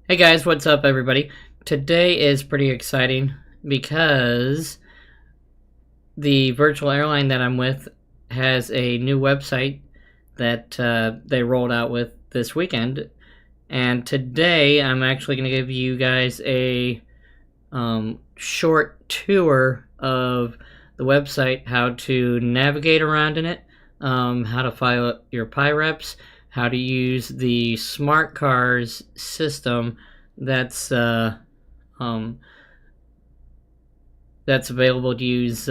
Hey guys, what's up everybody? Today is pretty exciting because the virtual airline that I'm with has a new website that they rolled out with this weekend. And today I'm actually going to give you guys a short tour of the website, how to navigate around in it, how to file your PIREPs, how to use the SmartCar's system that's that's available to use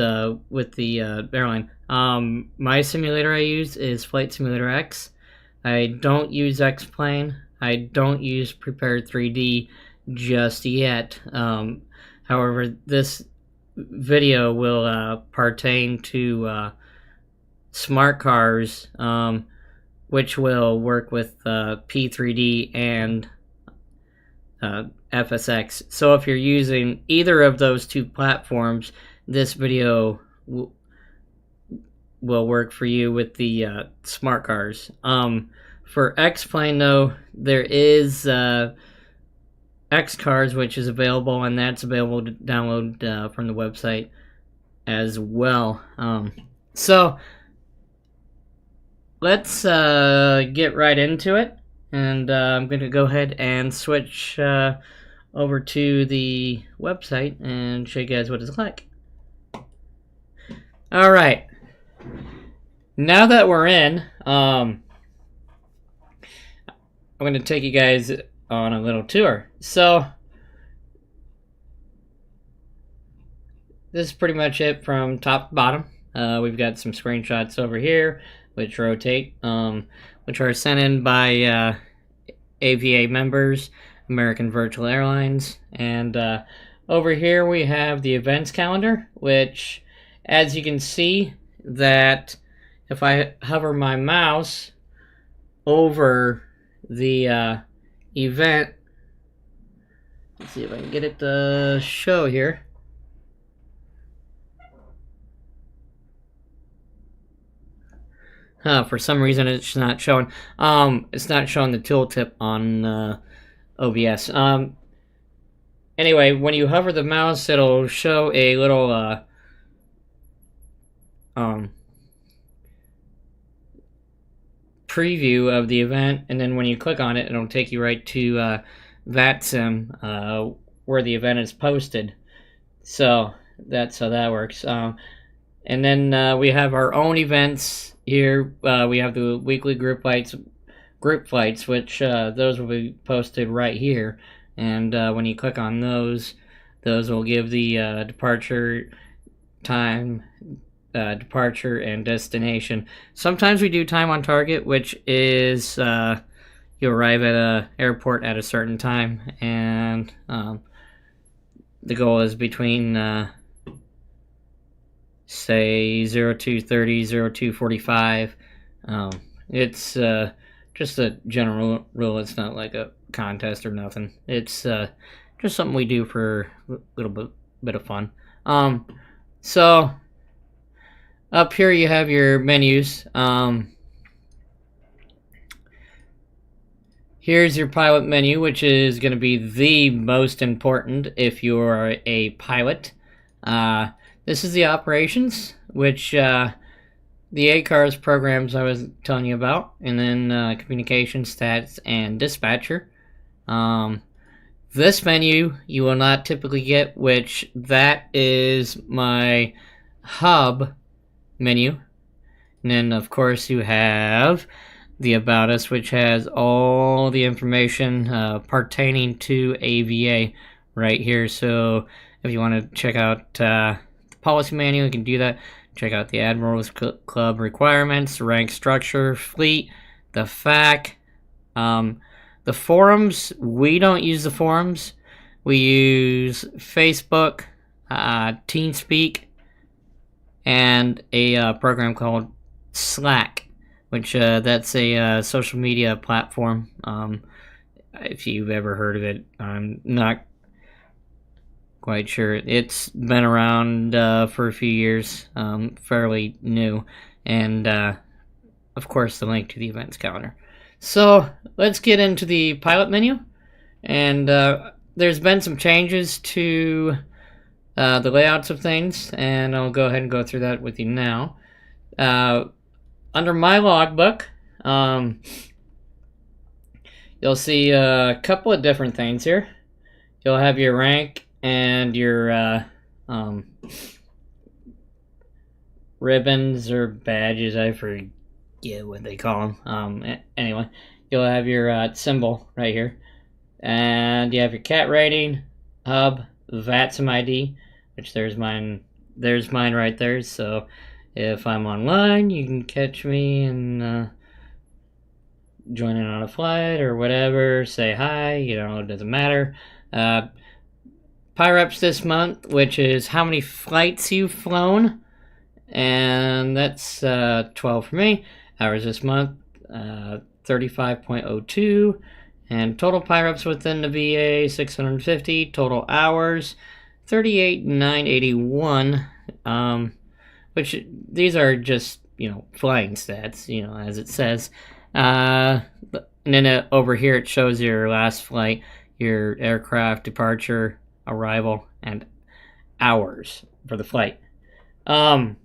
with the airline. My simulator I use is Flight Simulator X. I don't use X-Plane. I don't use Prepared 3D just yet. However, this video will pertain to SmartCars, which will work with P3D and FSX. So if you're using either of those two platforms, this video will work for you with the SmartCars. For X-Plane though, there is X-Cars, which is available, and that's available to download from the website as well. So let's get right into it, and I'm going to go ahead and switch over to the website and show you guys what it's like. Alright, now that we're in, I'm going to take you guys on a little tour. So this is pretty much it from top to bottom. We've got some screenshots over here which rotate, which are sent in by AVA members, American Virtual Airlines. And over here we have the events calendar, which, as you can see, that if I hover my mouse over the event, let's see if I can get it to show here. For some reason it's not showing. It's not showing the tooltip on OBS. Anyway, when you hover the mouse, it'll show a little preview of the event, and then when you click on it, it'll take you right to VATSIM, where the event is posted. So that's how that works. And then we have our own events here. We have the weekly group flights, which those will be posted right here. And when you click on those will give the departure time, departure and destination. Sometimes we do time on target, which is you arrive at an airport at a certain time, and the goal is between say 0230, 0245. It's just a general rule. It's not like a contest or nothing. It's just something we do for a little bit of fun. So up here you have your menus. Here's your pilot menu, which is going to be the most important if you're a pilot. This is the operations, which the ACARS programs I was telling you about, and then communication, stats, and dispatcher. This menu you will not typically get, which that is my hub menu. And then of course you have the About Us, which has all the information pertaining to AVA right here. So if you want to check out the policy manual, you can do that. Check out the Admirals Club requirements, rank structure, fleet, the FAQ, the forums. We don't use the forums. We use Facebook, TeamSpeak, and a program called Slack, which that's a social media platform. If you've ever heard of it, I'm not quite sure. It's been around for a few years, fairly new, and of course the link to the events calendar. So let's get into the pilot menu, And there's been some changes to the layouts of things, and I'll go ahead and go through that with you now. Under my logbook, you'll see a couple of different things here. You'll have your rank and your ribbons or badges, I forget what they call them. Anyway, you'll have your symbol right here. And you have your cat rating, hub, VATSIM ID, which there's mine right there. So if I'm online, you can catch me and join in on a flight or whatever, say hi, it doesn't matter. PyReps this month, which is how many flights you've flown, and that's 12 for me. Hours this month, 35.02. And total PyReps within the VA, 650. Total hours, 38,981. Which these are just, flying stats, as it says. And then over here it shows your last flight, your aircraft departure, arrival, and hours for the flight. And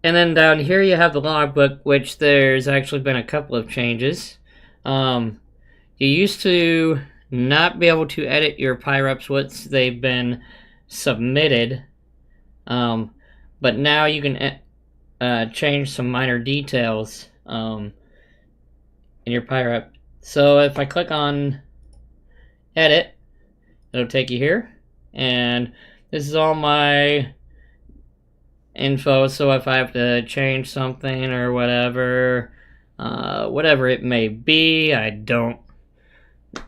then down here you have the logbook, which there's actually been a couple of changes. You used to not be able to edit your PyReps once they've been submitted, but now you can change some minor details in your PyRep. So if I click on edit, it'll take you here, and this is all my info. So if I have to change something or whatever it may be, I don't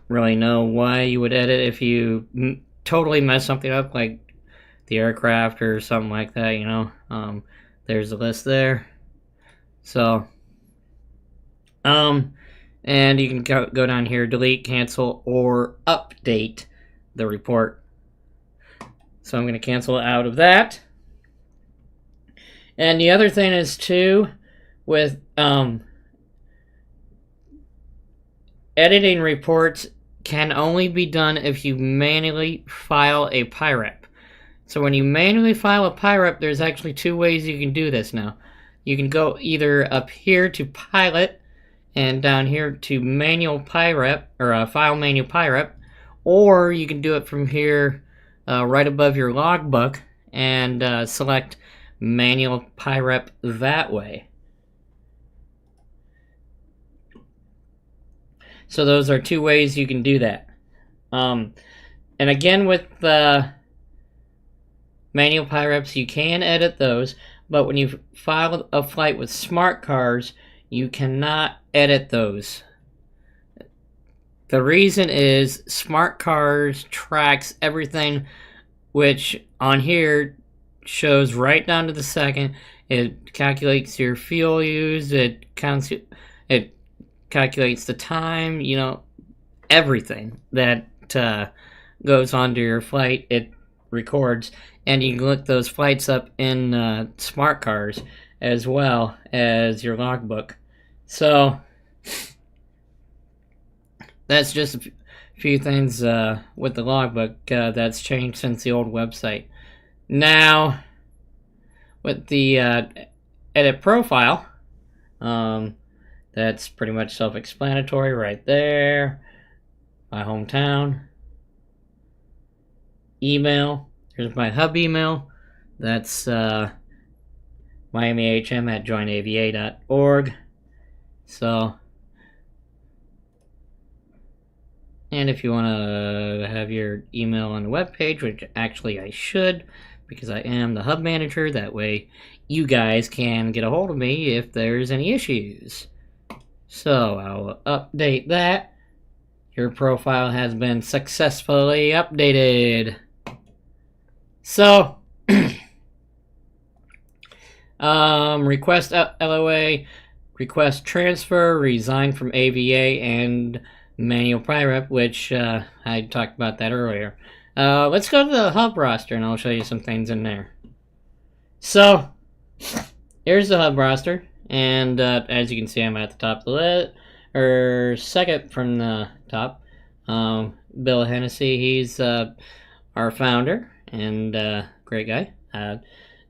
really know why you would edit if you totally mess something up, like the aircraft or something like that. There's a list there. So and you can go down here, delete, cancel, or update the report. So I'm going to cancel out of that. And the other thing is too, with editing reports can only be done if you manually file a PyRep. So when you manually file a PyRep, there's actually two ways you can do this now. You can go either up here to Pilot and down here to Manual PyRep, or File Manual PyRep, or you can do it from here right above your logbook and select Manual PyRep that way. So those are two ways you can do that. And again, with the manual PyReps, you can edit those, but when you file a flight with SmartCars, you cannot edit those. The reason is SmartCars tracks everything, which on here shows right down to the second. It calculates your fuel used, it calculates the time, everything that goes onto your flight, it records. And you can look those flights up in SmartCars as well as your logbook. So that's just a few things with the logbook that's changed since the old website. Now, with the edit profile, that's pretty much self-explanatory right there. My hometown. Email. Here's my hub email. That's miahm@joinava.org. So, and if you want to have your email on the web page, which actually I should, because I am the hub manager, that way you guys can get a hold of me if there's any issues. So I'll update that. Your profile has been successfully updated. So, request LOA, request transfer, resign from AVA, and manual PyRep, which I talked about that earlier. Let's go to the hub roster, and I'll show you some things in there. So, here's the hub roster, and as you can see, I'm at the top of the list, or second from the top. Bill Hennessy, he's our founder and great guy.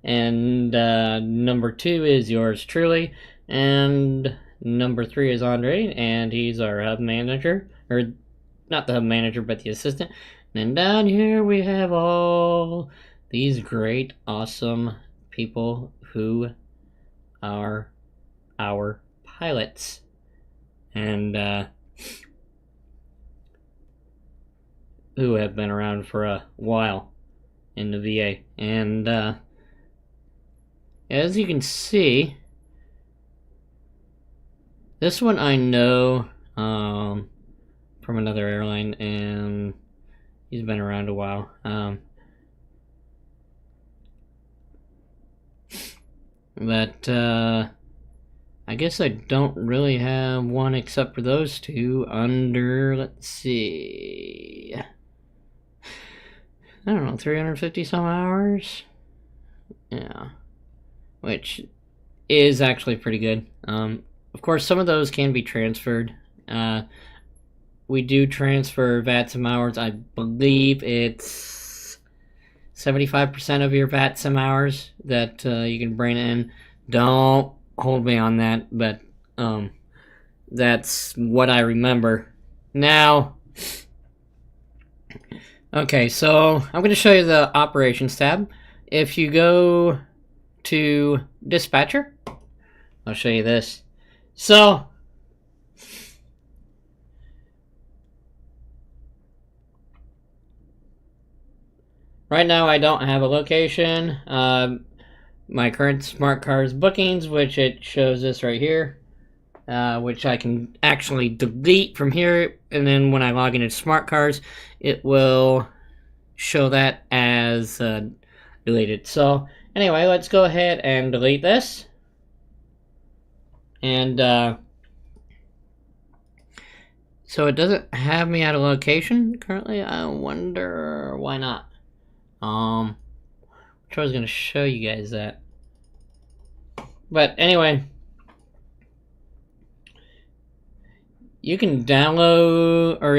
And number 2 is yours truly, and number 3 is Andre, and he's our hub manager, or not the hub manager, but the assistant. And down here we have all these great, awesome people who are our pilots, and who have been around for a while in the VA. And as you can see, this one I know from another airline, and he's been around a while. But I guess I don't really have one except for those two under, let's see, I don't know, 350 some hours? Yeah. Which is actually pretty good. Of course, some of those can be transferred. We do transfer VATSIM hours. I believe it's 75% of your VATSIM hours that you can bring in. Don't hold me on that, but that's what I remember. Now, okay, so I'm going to show you the operations tab. If you go to dispatcher, I'll show you this. So right now I don't have a location. My current SmartCar's bookings, which it shows this right here, which I can actually delete from here, and then when I log into SmartCars, it will show that as deleted. So anyway, let's go ahead and delete this. And so it doesn't have me at a location currently. I wonder why not. I was going to show you guys that. But anyway, you can download, or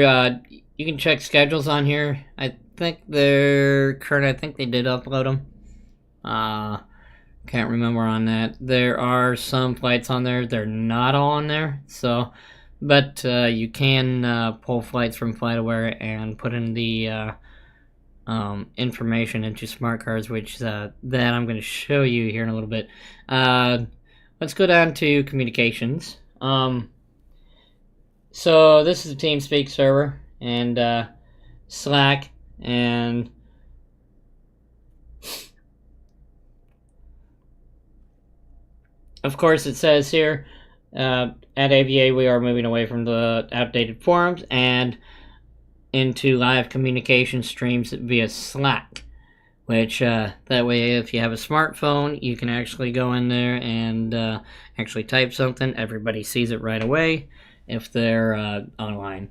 you can check schedules on here. I think they're current. I think they did upload them. Can't remember on that. There are some flights on there. They're not all on there. So, but you can pull flights from FlightAware and put in the information into SmartCars, which that I'm going to show you here in a little bit. Let's go down to communications. So this is a TeamSpeak server and Slack, and of course it says here at AVA we are moving away from the outdated forums and into live communication streams via Slack, which that way if you have a smartphone you can actually go in there and actually type something. Everybody sees it right away if they're online.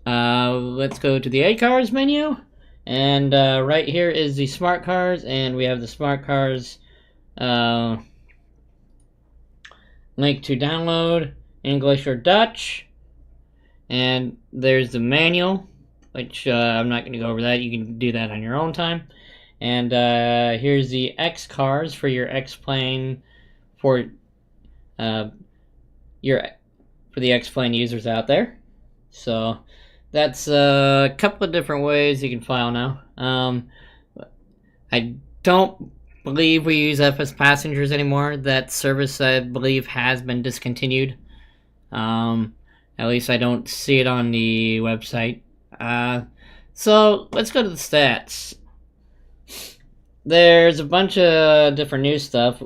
Let's go to the ACARS menu, and right here is the SmartCars, and we have the SmartCars link to download, English or Dutch. And there's the manual, which I'm not going to go over that. You can do that on your own time. And here's the X-Cars for your X-Plane, for the X-Plane users out there. So that's a couple of different ways you can file now. I don't believe we use FS Passengers anymore. That service, I believe, has been discontinued. At least I don't see it on the website. So let's go to the stats. There's a bunch of different new stuff,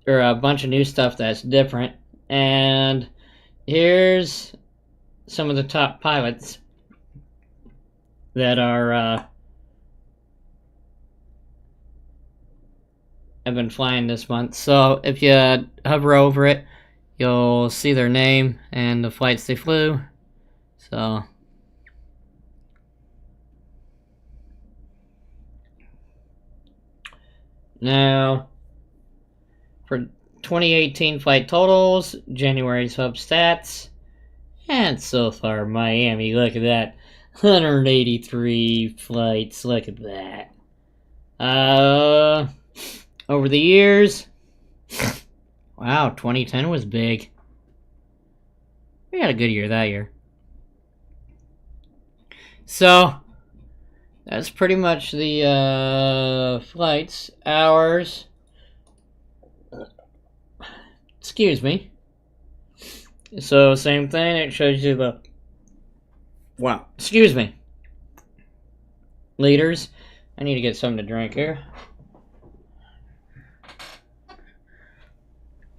or a bunch of new stuff that's different. And here's some of the top pilots that are have been flying this month. So if you hover over it, you'll see their name and the flights they flew. So now for 2018 flight totals, January's hub stats, And so far, Miami, look at that. 183 flights, look at that. Over the years, wow, 2010 was big. We had a good year that year. So, that's pretty much the flights, hours. Excuse me. So, same thing, it shows you the, wow, excuse me, liters. I need to get something to drink here.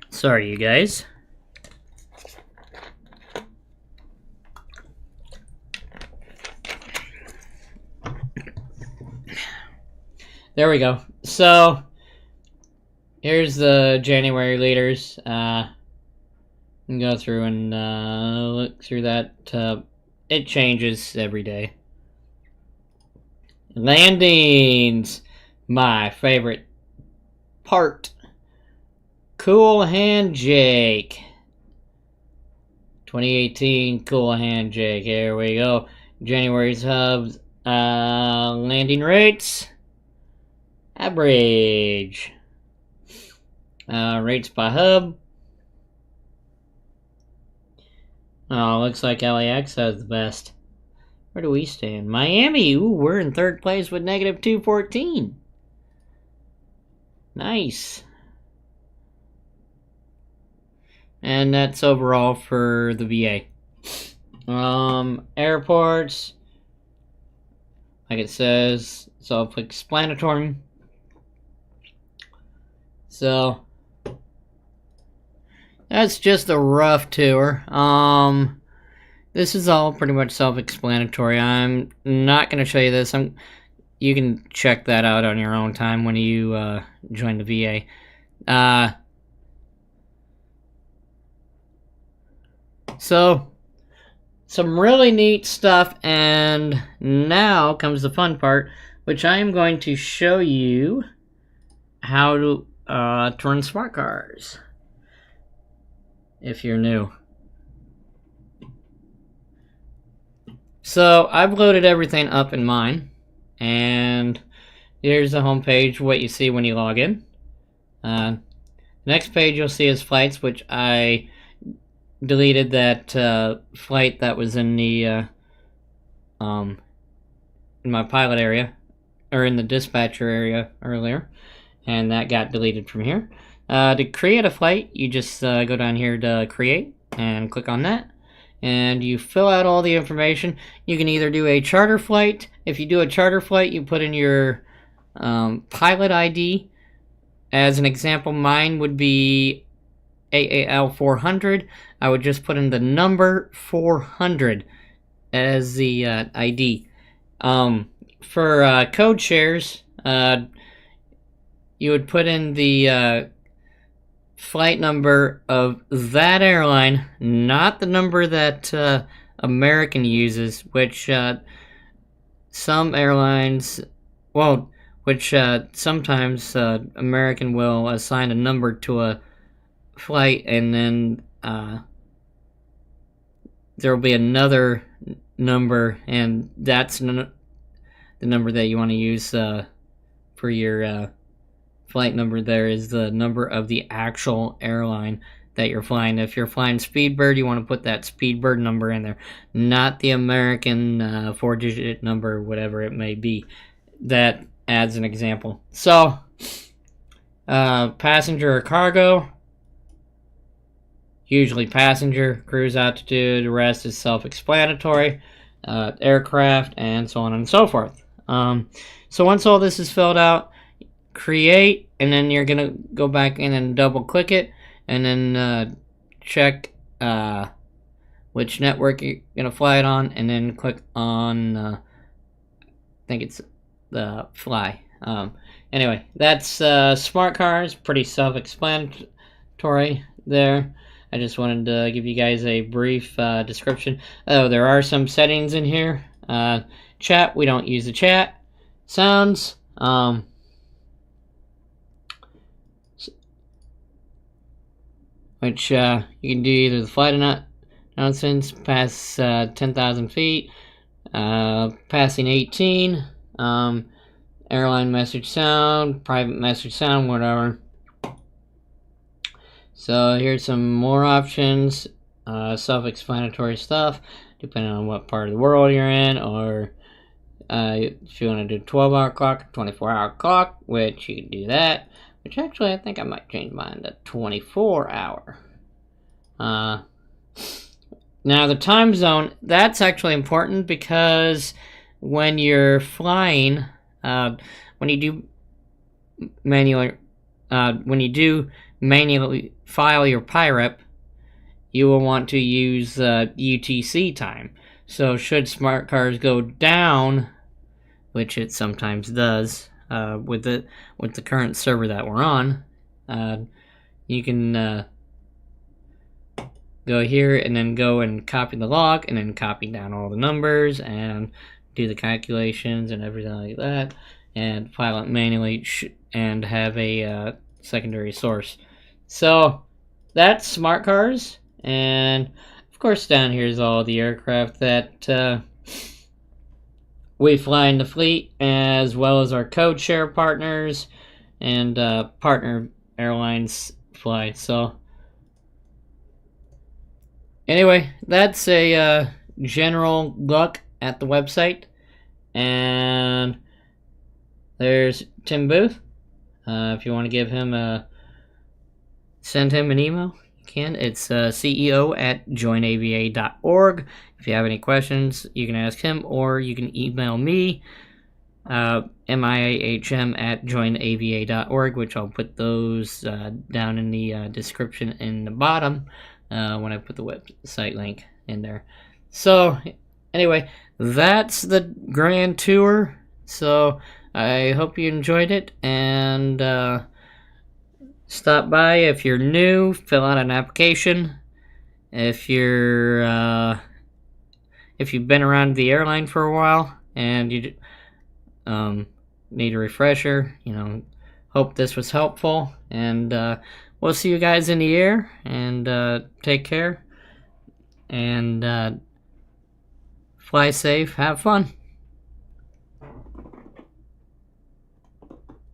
Sorry, you guys. There we go. So, here's the January liters. You can go through and look through that. It changes every day. Landings, my favorite part. Cool handshake. 2018 cool handshake. Here we go. January's hubs. Landing rates. Average. Rates by hub. Oh, looks like LAX has the best. Where do we stand? Miami. Ooh, we're in third place with negative 214. Nice. And that's overall for the VA. Airports. Like it says, self-explanatory. So, that's just a rough tour. This is all pretty much self-explanatory. I'm not going to show you this. You can check that out on your own time when you join the VA. So, some really neat stuff, and now comes the fun part, which I am going to show you how to run smart cars, if you're new. So I've loaded everything up in mine, and here's the home page, what you see when you log in. Next page you'll see is flights, which I deleted that flight that was in the in my pilot area, or in the dispatcher area earlier, and that got deleted from here. To create a flight, you just go down here to create and click on that, and you fill out all the information. You can either do a charter flight. If you do a charter flight, you put in your pilot ID. As an example, mine would be AAL 400. I would just put in the number 400 as the ID. For code shares, you would put in the flight number of that airline, not the number that American uses, which some airlines won't, which sometimes American will assign a number to a flight, and then there will be another number, and that's the number that you want to use for your flight number. There is the number of the actual airline that you're flying. If you're flying Speedbird, you want to put that Speedbird number in there, not the American 4-digit number, whatever it may be. That adds an example. So, passenger or cargo, usually passenger, cruise altitude, the rest is self-explanatory, aircraft, and so on and so forth. So once all this is filled out, create, and then you're going to go back in and double click it, and then check which network you're going to fly it on, and then click on, I think it's the fly. Anyway, that's smart cars, pretty self-explanatory there. I just wanted to give you guys a brief description. Oh, there are some settings in here. Chat, we don't use the chat. Sounds, which you can do either the flight announcements, pass 10,000 feet, passing 18, airline message sound, private message sound, whatever. So here's some more options, self-explanatory stuff, depending on what part of the world you're in, or if you want to do 12-hour clock, 24-hour clock, which you can do that, which actually I think I might change mine to 24-hour. Now the time zone, that's actually important because when you're flying, when you do manually file your PIREP, you will want to use UTC time. So should SmartCars go down, which it sometimes does with the current server that we're on, you can go here and then go and copy the log and then copy down all the numbers and do the calculations and everything like that, and file it manually and have a secondary source. So that's SmartCars, and of course down here is all the aircraft that we fly in the fleet, as well as our code share partners and partner airlines fly. So anyway, that's a general look at the website, and there's Tim Booth. If you want to give him send him an email, you can. It's ceo@joinava.org. If you have any questions, you can ask him, or you can email me, miahm@joinava.org, which I'll put those down in the description in the bottom when I put the website link in there. So anyway, that's the grand tour. So I hope you enjoyed it, and stop by if you're new, fill out an application. If you've been around the airline for a while and you need a refresher, hope this was helpful, and we'll see you guys in the air, and take care, and fly safe, have fun.